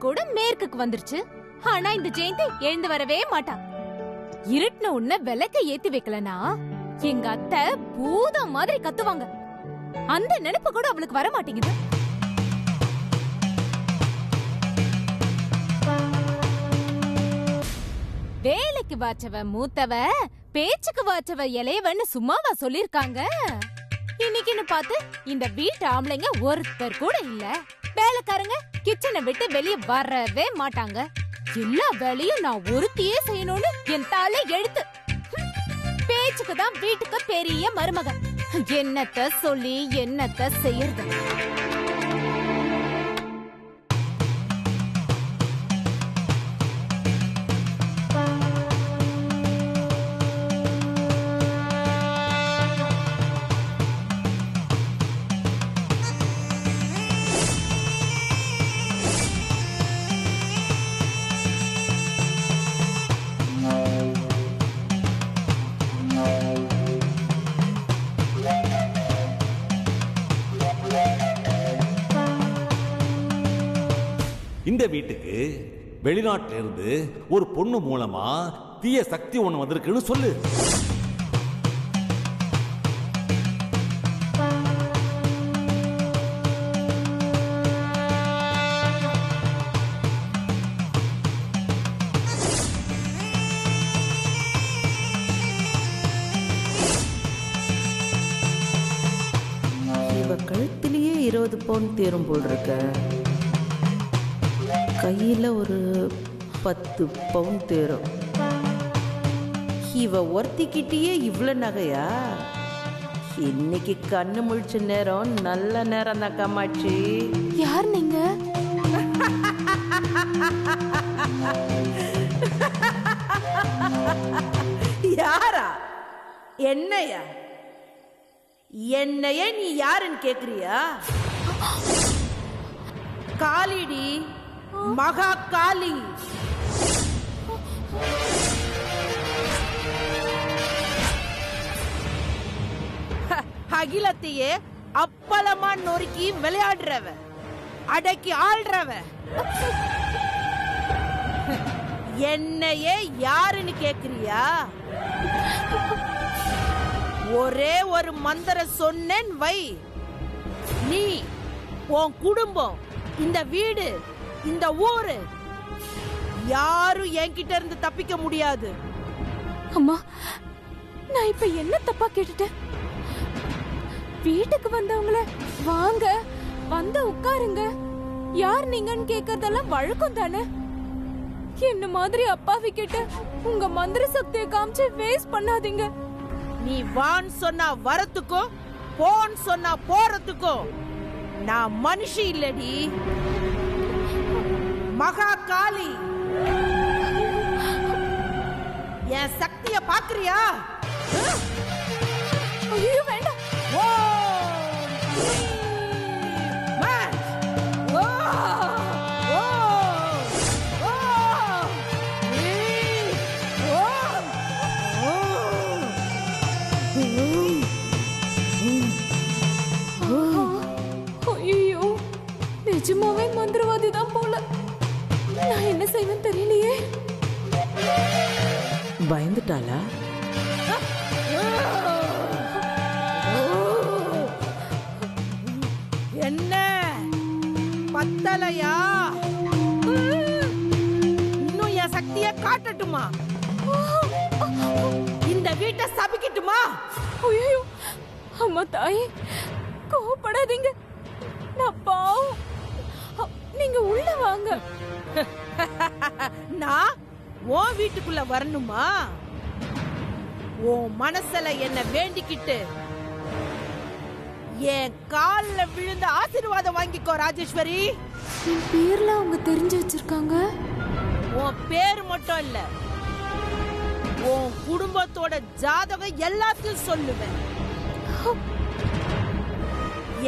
கூட மேற்குக்கு வந்துருச்சு. ஆனா இந்த ஜெயந்தி எழுந்து வரவே மாட்டா. இருட்டுன உன்ன விளக்க ஏத்தி வைக்கலனா எங்க அத்தை பூதம் மாதிரி கத்துவாங்க. அந்த நினைப்பு கூட அவளுக்கு வர மாட்டேங்குது. வேலைக்கு வாச்சவ மூத்தவ, பேச்சுக்கு வாச்சவ இளையவன்னு சும்மாவா சொல்லிருக்காங்க? இன்னைக்குன்னு பார்த்து இந்த வீட்டு ஆம்பளைங்க ஒருத்தர் கூட இல்ல. வேலைக்காரங்க கிச்சனை விட்டு வெளியே வரவே மாட்டாங்க. எல்லா வேலையும் நான் ஒருத்தியே செய்யணும்னு என் தாலே எழுத்து. பேச்சுக்கு தான் வீட்டுக்கு பெரிய மருமக. என்னத்த சொல்லி என்னத்த செய்யறது? இந்த வீட்டுக்கு வெளிநாட்டில இருந்து ஒரு பொண்ணு மூலமா தீய சக்தி ஒண்ணு வந்திருக்குன்னு சொல்லு. இவ கழுத்திலேயே 20 பவுன் தேரும் போல் இருக்க. கையில் ஒரு 10 பவுன் தேரும். இவ ஒருத்திக்கிட்டேயே இவ்வளோ நகையா? இன்னைக்கு கண்ணு முழிச்ச நேரம் நல்ல நேரம் தான் காமாட்சி. யார் நீங்க? யாரா? என்னையா? என்னைய நீ யாருன்னு கேக்குறியா? காளிடி, மகா காளி. அகிலத்தையே அப்பளமா நொறுக்கி விளையாடுறவ, அடக்கி ஆள்றவ. என்னையே யாருன்னு கேக்குறியா? ஒரே ஒரு மந்திரம் சொன்னேன் வை, நீ, உன் குடும்பம், இந்த வீடு, இந்த ஊரு யாரும் என்கிட்ட இருந்து தப்பிக்க முடியாது. அம்மா, நான் இப்ப என்ன தப்பா கேட்டுட்டேன்? வீட்டுக்கு வந்தவங்கள வாங்க வந்து உட்காருங்க, யார் நீங்கன்னு கேக்குறதெல்லாம் வழக்கம் தானே. என்ன மாதிரி அப்பாவி கிட்ட உங்க மந்திர சக்தியை காமிச்சு வேஸ்ட் பண்ணாதீங்க. நீ வான்னு சொன்னா வரத்துக்கும், போன்னு சொன்னா போறதுக்கும் நான் மனுஷி இல்லடி, மகா காளி. என் சக்திய பாக்குறியா? ஐயோ வேண்டாம். ஐயோ, நிஜமாவே மந்திரவாதி தான் போல. நான் என்ன செய்வேன் தெரியலையே. பயந்துட்டாளா? என்ன பத்தலையா? இன்னும் என் சக்திய காட்டட்டுமா? இந்த வீட்டை சபிக்கட்டுமா? ஐயோ அம்மா தாயே, கோபப்படாதீங்க. நான் பாவம். நீங்க உள்ள வாங்க. நான் உன் வீட்டுக்குள்ள வரணுமா? உன் மனசுல என்ன வேண்டிக்கிட்டு என் கால்ல விழுந்த ஆசீர்வாதம் வாங்கிக்கோ ராஜேஸ்வரி. என் பேர்ல அவங்க தெரிஞ்சு வச்சிருக்காங்க. உன் பேர் மட்டும் இல்ல, உன் குடும்பத்தோட ஜாதகம் எல்லாத்தையும் சொல்லுவேன்.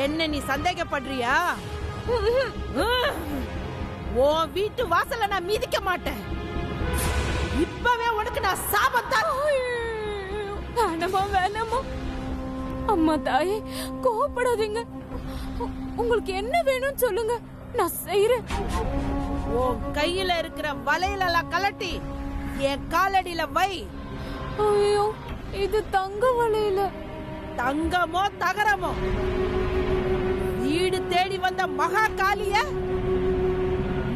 என்ன நீ சந்தேகப்படுறியா? உன் வீட்டு வாசல்ல நான் மிதிக்க மாட்டேன். இப்பவே உனக்கு நான் சாபம் தரேன். வேணாமா வேணாமா. அம்மா தாயே கோவப்படாதீங்க. உங்களுக்கு என்ன வேணும்னு சொல்லுங்க, நான் செய்யறேன். உன் கையில இருக்கிற வலையிலெல்லாம் கலட்டி என் காலடியில வை. ஐயோ, இது தங்க வலையில. தங்கமோ தகரமோ, வீடு தேடி வந்த மகா காளிய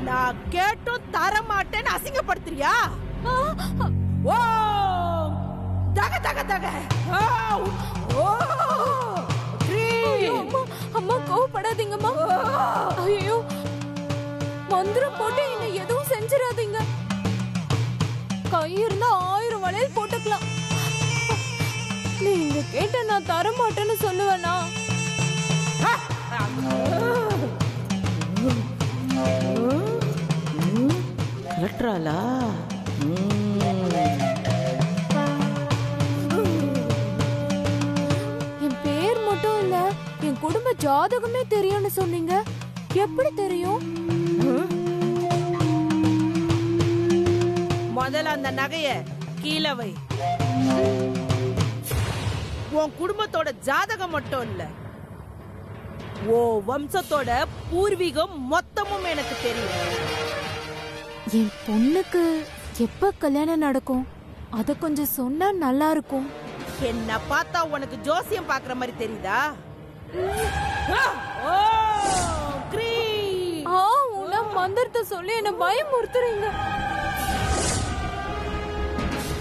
நான் கேட்டும் தர மாட்டேன்னு அசிங்கப்படுத்துறியா? ஓ தக தக தக. ஓ அம்மா அம்மா கோவப்படாதீங்கம்மா. ஐயோ, மந்திரம் போட்டு என்ன எதுவும் செஞ்சிடாதீங்க. கை இருந்தா 1000 வளையல் போட்டுக்கலாம். நீங்க கேட்ட நான் தர மாட்டேன்னு சொல்லுவேனா? லட்ராலா என் பேர் மட்டும் இல்ல, என் குடும்ப ஜாதகமே தெரியும்னு சொன்னீங்க. எப்படி தெரியும்? முதல்ல அந்த நகைய கீழே வை. உன் குடும்பத்தோட ஜாதகம் மட்டும் இல்ல, ஓ வம்சத்தோட பூர்வீகம் மொத்தமும் எனக்கு தெரியும். என் பொண்ணுக்கு எப்ப கல்யாணம் நடக்கும்? அத கொஞ்சம் சொன்னா நல்லா இருக்கும். என்ன பார்த்தா உனக்கு ஜோசியம் பாக்குற மாதிரி தெரியுதா? உன மந்திரத்தை சொல்லி என்ன பயமுறுத்துறீங்க.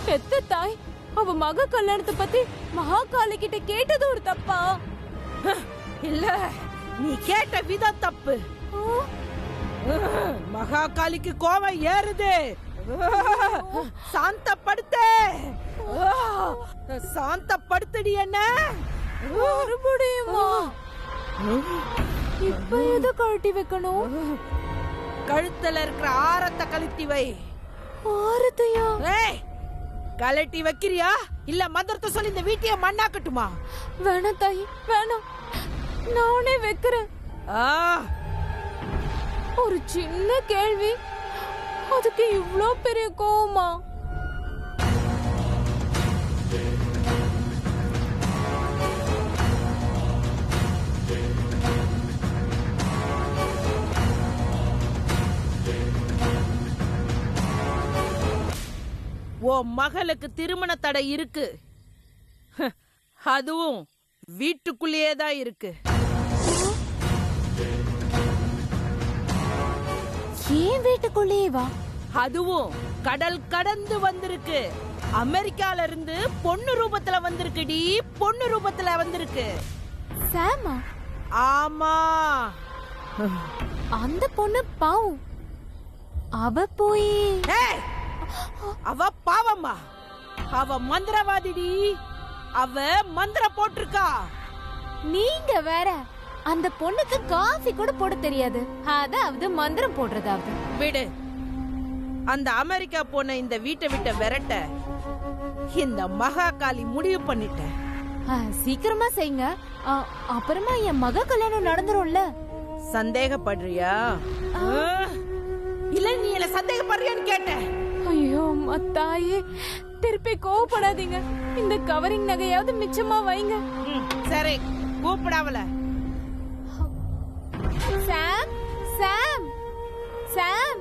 பெத்த தாய் அவ மக கல்யாணத்தை பத்தி மகாகாளி கிட்ட கேட்டது ஒரு தப்பா? இல்ல, நீ கேட்ட விதம் தப்பு. மகாகாளிக்கு கோவம் ஏறுது. சாந்தப்படுத்து, சாந்தப்படுத்துடி. என்ன மறுபடியுமா? இப்ப எதை கழட்டி வைக்கணும்? கழுத்துல இருக்கிற ஆரத்தை கழட்டி வை. ஆரத்தையா? கழட்டி வைக்கிறியா இல்ல மந்திரத்தை சொல்லி இந்த வீட்டையே மண்ணாக்கட்டுமா? வேணாம் தாயி, வேணாம், நானே வைக்கிறேன். ஒரு சின்ன கேள்வி, அதுக்கு இவ்ளோ பெரிய கோவமா? உன் மகளுக்கு திருமண தடை இருக்கு. அதுவும் வீட்டுக்குள்ளேயே தான் இருக்கு. ஏன் வீட்டுக்குள்ளேயே வா? அதுவும் கடல் கடந்து வந்திருக்கு. அமெரிக்கால இருந்து பொண்ணு ரூபத்துல வந்திருக்குடி. பொண்ணு ரூபத்துல வந்திருக்கு. சாமா? ஆமா. அந்த பொண்ணு பாவம். அவ போய் அவ பாவம்மா? அவ மந்திரவாதிடி. அவ மந்திரம் போட்டிருக்கா. நீங்க வேற. அந்த பொண்ணுக்கு காஃபி கூட போட தெரியாது. அதாவது மந்திரம் போடுறதாவது. விடு. அந்த அமெரிக்கா பொண்ண இந்த வீட்டை விட்டு விரட்ட இந்த மகாகாளி முடிவு பண்ணிட்ட. சீக்கிரமா செய்யுங்க. அப்புறமா என் மக கல்யாணம் நடந்துரும்ல. சந்தேகப்படுறியா? இல்ல நீ என்ன சந்தேகப்படுறியான்னு கேட்ட. ஐயோ மத்தாயே, திருப்பி கோவப்படாதீங்க. இந்த கவரிங் நகையாவது மிச்சமா வைங்க. சரி, கூப்பிடாவல. சாம், சாம், சாம்.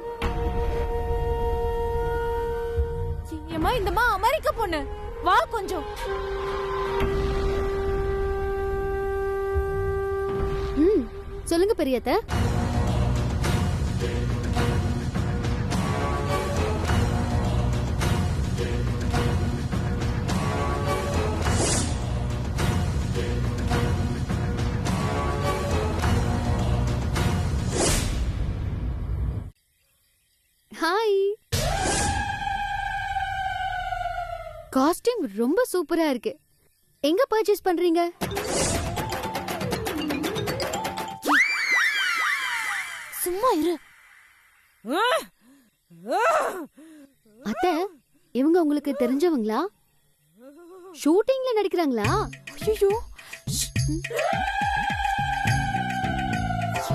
ஏம்மா, இந்தம்மா அமெரிக்க பொண்ணு, வா கொஞ்சம். சொல்லுங்க பெரியத்த. ஹாய். காசு காஸ்டியூம் ரொம்ப சூப்பரா இருக்கு. எங்க பர்ச்சேஸ் பண்றீங்க? சும்மா இரு. அத்தை, இவங்க உங்களுக்கு தெரிஞ்சவங்களா? ஷூட்டிங்ல நடிக்கிறாங்களா? ஐயோ,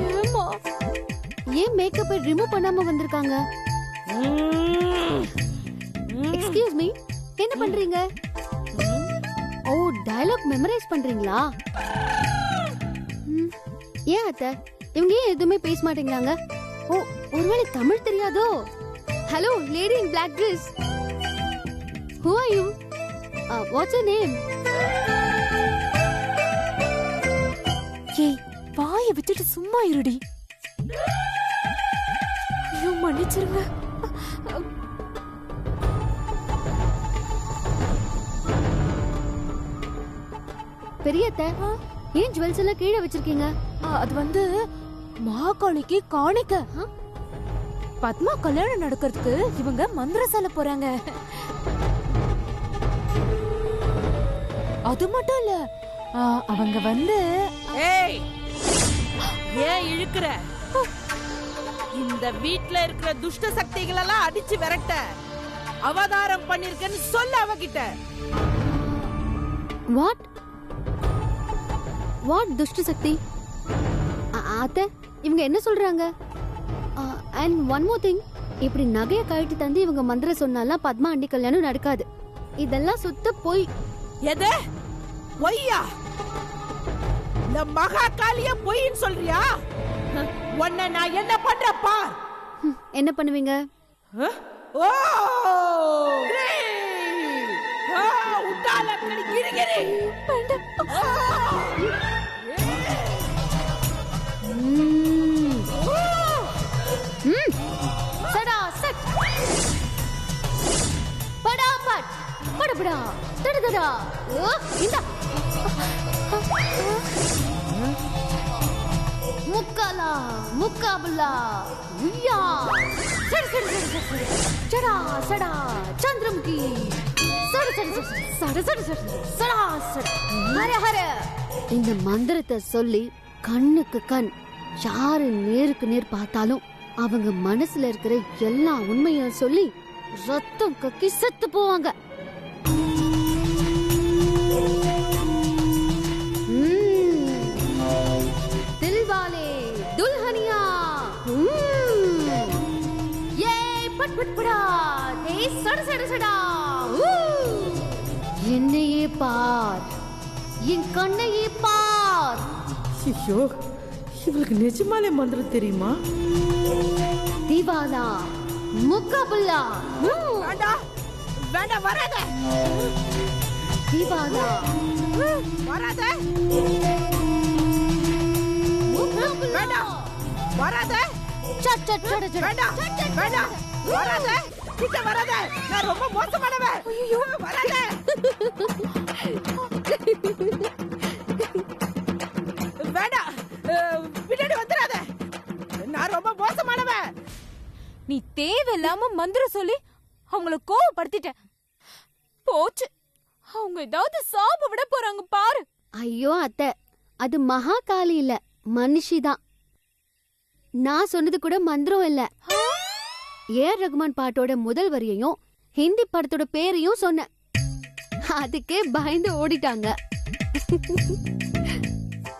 ஏமா ஏன் மேக்கப்பை ரிமூவ் பண்ணாம வந்திருக்காங்க? எக்ஸ்கியூஸ் மீ, என்ன பண்றீங்க? ஓ, டயலாக் மெமரைஸ் பண்றீங்களா? ஏன் அத்தை, இவங்க ஏன் எதுவுமே பேச மாட்டேங்கிறாங்க? ஓ, ஒருவேளை தமிழ் தெரியாதோ? Hello lady in black dress, who are you? What's your name? ஏய், வாயை விட்டுட்டு சும்மா இருடி. ஐயோ, மன்னிச்சிருங்க. பெரியத்த, ஏன் ஜுவல்ஸ் எல்லாம் கீழே வச்சிருக்கீங்க? அது வந்து மகாகாளிக்கு காணிக்க. பத்மா கல்யாணம் நடக்கிறதுக்கு இவங்க மந்திரசாலை போறாங்க. அது மட்டும் இல்ல, அவங்க வந்து ஏய், ஏன் இழுக்கிற? இந்த வீட்ல இருக்கிற துஷ்ட சக்திகள் எல்லாம் அடிச்சு விரட்ட அவதாரம் பண்ணிருக்கேன்னு சொல்ல அவகிட்ட. வாட் வாட் துஷ்ட சக்தி? அத்தை, இவங்க என்ன சொல்றாங்க? அண்ட் ஒன் மோர் திங், இப்படி நகையை கழட்டி தந்து இவங்க மந்திர சொன்னாலாம் பத்மா ஆண்டி கல்யாணம் நடக்காது. இதெல்லாம் சுத்த பொய். எது பொய்யா? இந்த மகா காளிய பொய்ன்னு சொல்றியா? உன்னை நான் என்ன பண்றேன் பார். என்ன பண்ணுவீங்க? ஓ, உட்டால கிரிகிரி. சடா Chhath Bada but படபடா தடதடா. ஓ, இந்த முக்காலா முக்காபுல்லா உய்யா சட சட சட சட சடா சடா சந்திரமுகி சட சட சட சட சட சடா சட ஹர ஹர. இந்த மந்திரத்தை சொல்லி கண்ணுக்கு கண் யாரு நேருக்கு நேர் பார்த்தாலும் அவங்க மனசுல இருக்கிற எல்லா உண்மையும் சொல்லி ரத்தம் கக்கி செத்து போவாங்க. தில்வாலே துல்ஹனியா ஏ பட் பட் படா ஏ சட சட சடா. என்னையே பார், என் கண்ணையே பார். ஐயோ, இவளுக்கு நிஜமாலே மந்திரம் தெரியுமா? திவாலா முக்காபுல்லா. வேண்டாம் வேண்டாம், வராத. திவாலா வராத. வேண்டாம் வராத. சட் சட் சட சட. வேண்டாம் வேண்டாம், வராத. கிட்ட வராத, நான் ரொம்ப மோசமானவன். ஐயோ, வராத. வேண்டாம், பின்னாடி வந்துடாத, நான் ரொம்ப மோசமானவன். நீ தேவையில்லாம மந்திரம் சொல்லி அவங்கள கோவப்படுத்திட்ட. போச்சு, அவங்க ஏதாவது சாப விட போறாங்க பாரு. ஐயோ அத்தை, அது மகா காளி இல்ல, மனுஷிதான். நான் சொன்னது கூட மந்திரம் இல்ல. ஏஆர் ரகுமான் பாட்டோட முதல் வரியையும் ஹிந்தி படத்தோட பேரையும் சொன்னேன். அதுக்கே பயந்து ஓடிட்டாங்க.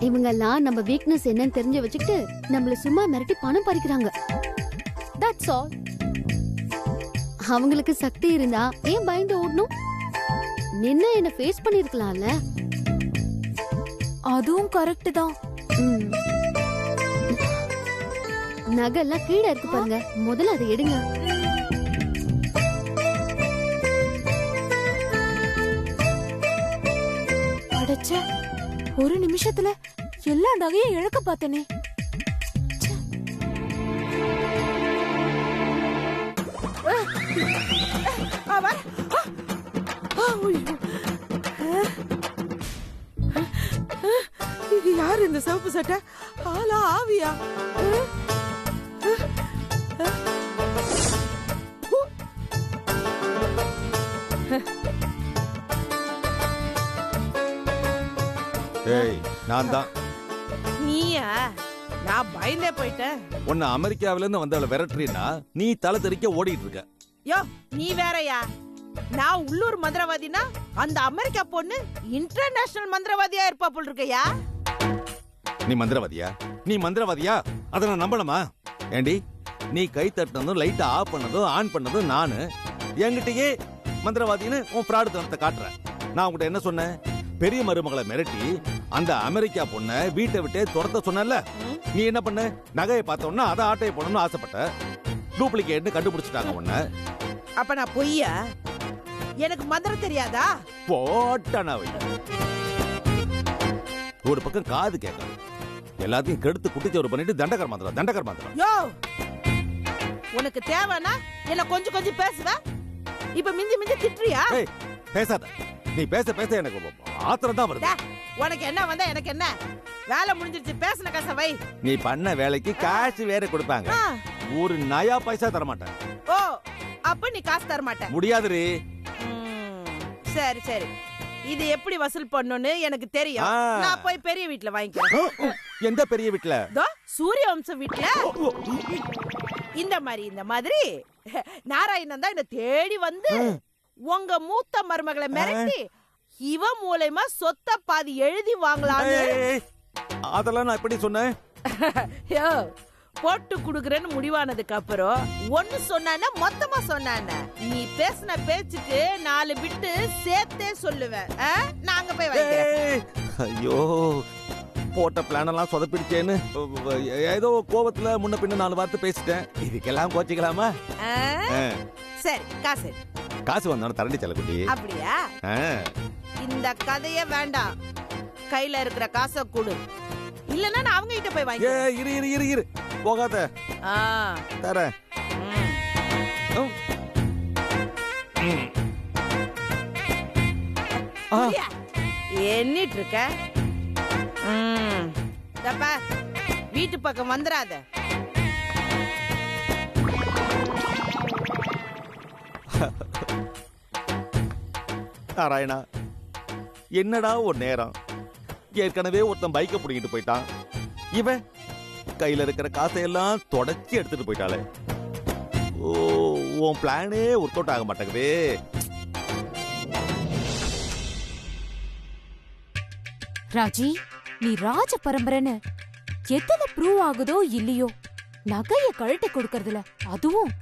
இவங்கெல்லாம் நம்ம வீக்னஸ் என்னன்னு தெரிஞ்சு வச்சுக்கிட்டு நம்மள சும்மா மிரட்டி பணம் பறிக்கிறாங்க. That's all. அவங்களுக்கு சக்தி இருந்தா ஏன் பயந்து ஓடணும்? நின்னு என்ன ஃபேஸ் பண்ணிருக்கலாம்ல. அதுவும் கரெக்ட் தான். நகைலாம் கீழே இருக்கு பாருங்க, முதல்ல அதை எடுங்க. அடச்ச, ஒரு நிமிஷத்துல எல்லா நகையும் இழக்க பார்த்தனே. யாரு இந்த சிவப்பு சட்டை? ஆளா ஆவியா? ஏய் நான் தான் நீயா? நான் பயந்தே போயிட்டேன். உன்னை அமெரிக்காவில இருந்து வந்தவளை விரட்டுறீன்னா நீ தலை தெறிக்க ஓடிட்டு இருக்க. யோ நீ வேறயா? நான் உள்ளூர் மந்திரவாதினா அந்த அமெரிக்கா பொண்ணு இன்டர்நேஷனல் மந்திரவாதியா இருப்பா போல் இருக்கையா? நீ மந்திரவாதியா? நீ மந்திரவாதியா? அதை நான் நம்பணுமா? ஏண்டி நீ கை தட்டினதும் லைட்டை ஆஃப் பண்ணதும் ஆன் பண்ணதும் நானு என்கிட்டயே மந்திரவாதின்னு உன் ஃப்ராடு தனத்தை காட்டுறேன். நான் உங்ககிட்ட என்ன சொன்னேன்? பெரிய மருமகளை மிரட்டி அந்த அமெரிக்கா பொண்ணை வீட்டை விட்டே துரத்த சொன்னல. நீ என்ன பண்ண? நகையை பார்த்தோன்னா அதை ஆட்டையை போடணும்னு ஆசைப்பட்ட. டூப்ளிகேட்னு கண்டுபிடிச்சிட்டாங்க உன்னை. அப்ப நான் பொய்யா? எனக்கு மந்திரம் தெரியாதா? போட்டானாவை ஒரு பக்கம் காது கேட்காது, எல்லாத்தையும் கெடுத்து குட்டிச்சோறு பண்ணிட்டு தண்டகர் மந்திரம். யோ உனக்கு தேவைன்னா என்ன கொஞ்சம் கொஞ்சம் பேசுவ, இப்ப மிஞ்சி மிஞ்சி திட்டுறியா? பேசாத. நீ பேச பேச எனக்கு ஆத்திரம் தான் வருது. உனக்கு என்ன வந்தா எனக்கு என்ன? வேலை முடிஞ்சிருச்சு, பேசின காசை வை. நீ பண்ண வேலைக்கு காசு வேற கொடுப்பாங்க, ஒரு நயா பைசா தர மாட்டேன். ஓ அப்ப நீ காசு தர மாட்ட? முடியாதுரி. சரி சரி, இது எப்படி வசூல் பண்ணணும்னு எனக்கு தெரியும். நான் போய் பெரிய வீட்ல வாங்கிக்கிறேன். எந்த பெரிய வீட்ல? சூரிய வம்சம் வீட்ல. இந்த மாதிரி நாராயணன் தான் என்ன தேடி வந்து உங்க மூத்த மருமகளை மிரட்டி இவ மூலமா சொத்த பாதி எழுதி வாங்கலான்னு. அதெல்லாம் நான் எப்படி சொன்னேன்? போட்டு குடுக்கறேன்னு முடிவானதுக்கு அப்புறம் ஒன்னு சொன்னா மொத்தமா சொன்னான. நீ பேசின பேச்சுக்கு 4 பிட்டு சேர்த்தே சொல்லுவேன். நான் அங்க போய் வாங்கிக்கிறேன். ஐயோ, போட்ட பிளான் எல்லாம் சொதப்பிடுச்சேன்னு ஏதோ கோவத்துல முன்ன பின்ன 4 வார்த்தை பேசிட்டேன். இதுக்கெல்லாம் கோச்சிக்கலாமா? சரி, காசு வந்தாலும் தரண்டி செல்லக்குட்டி. அப்படியா? இந்த கதையே வேண்டாம், கையில இருக்கிற காசை கொடு, இல்லன்னா நான் அவங்க கிட்ட போய் வாங்கி. இரு போகாத. தரேன். எண்ணிட்டு இருக்க? வீட்டு பக்கம் வந்துடாத. நாராயணா, என்னடா ஒரு நேரம். ஏற்கனவே ஒருத்தன் பைக்கை பிடிக்கிட்டு போயிட்டான். இவன் கையில இருக்கிற காசையெல்லாம் தொடச்சி எடுத்துட்டு போயிட்டாளே. ஓ, உன் பிளானே ஒர்க் அவுட் ஆக மாட்டேங்குது. ராஜி, நீ ராஜ பரம்பரைன்னு எத்தனை ப்ரூவ் ஆகுதோ இல்லையோ, நகைய கழட்டி கொடுக்கறதுல, அதுவும்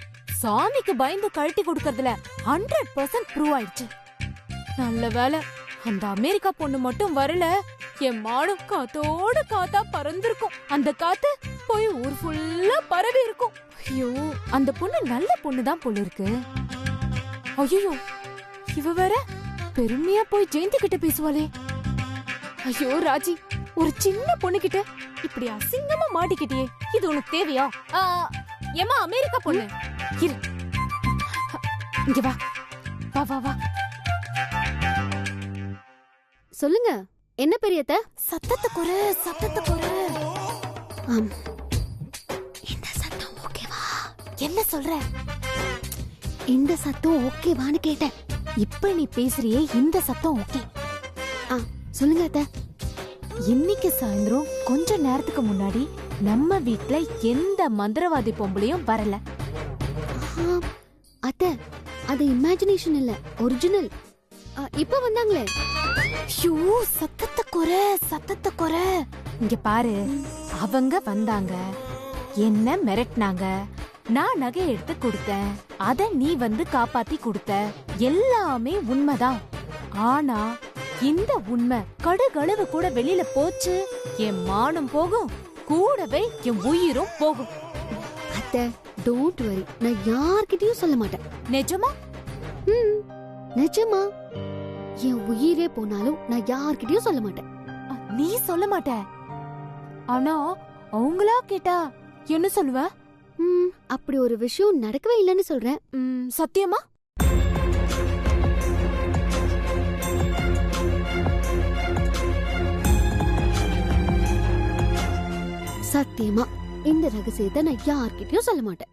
சாமிக்கு பயந்து கழட்டி கொடுக்கறதுல 100% ப்ரூவ் ஆயிடுச்சு. நல்ல வேலை அந்த அமெரிக்கா பொண்ணு மட்டும் வரல, என் மாடும் காத்தோட காத்தா பறந்திருக்கும். அந்த காத்து போய் ஊர் ஃபுல்லா பரவி இருக்கும். ஐயோ, அந்த பொண்ணு நல்ல பொண்ணுதான் போல இருக்கு. ஐயோ, இவ வேற பெருமையா போய் ஜெயந்தி கிட்ட பேசுவாளே. ஐயோ ராஜி, ஒரு சின்ன பொண்ணு கிட்ட இப்படி அசிங்கமா மாட்டிக்கிட்டியே, இது உனக்கு தேவையா? ஏமா அமெரிக்கா பொண்ணு, இரு, இங்க வா வா வா வா. சொல்லுங்க, என்ன பெரியத்த? சத்தத்தை குறை. இந்த சத்தம் ஓகேவா? என்ன சொல்ற? இந்த சத்தம் ஓகேவான்னு கேட்டேன். இப்ப நீ பேசுறியே இந்த சத்தம் ஓகே. சொல்லுங்க அத்த. இன்னைக்கு சாயந்தரம் கொஞ்ச நேரத்துக்கு முன்னாடி நம்ம வீட்ல எந்த மந்திரவாதி பொம்பளையும் வரல. அத்த, அது இமேஜினேஷன் இல்ல, ஒரிஜினல். இப்ப வந்தாங்களே. ஐயோ, சத்தத்தை குறை. இங்க பாரு, அவங்க வந்தாங்க, என்ன மிரட்டினாங்க, நான் நகை எடுத்து கொடுத்தேன், அத நீ வந்து காப்பாத்தி கொடுத்த, எல்லாமே உண்மைதான். ஆனா இந்த உண்மை கடுகளவு கூட வெளியில போச்சு, என் மானம் போகும், கூடவே என் உயிரும் போகும். அத்த, டோன்ட் வரி, நான் யார்கிட்டயும் சொல்ல மாட்டேன். நிஜமா? நிஜமா. என் உயிரே போனாலும் நான் யார்கிட்டயும் சொல்ல மாட்டேன். நீ சொல்ல மாட்ட, ஆனா அவங்களா கேட்டா என்ன சொல்லுவ? அப்படி ஒரு விஷயம் நடக்கவே இல்லைன்னு சொல்றேன். சத்தியமா? சத்தியமா இந்த ரகசியத்தை நான் யார்கிட்டயும் சொல்ல மாட்டேன்.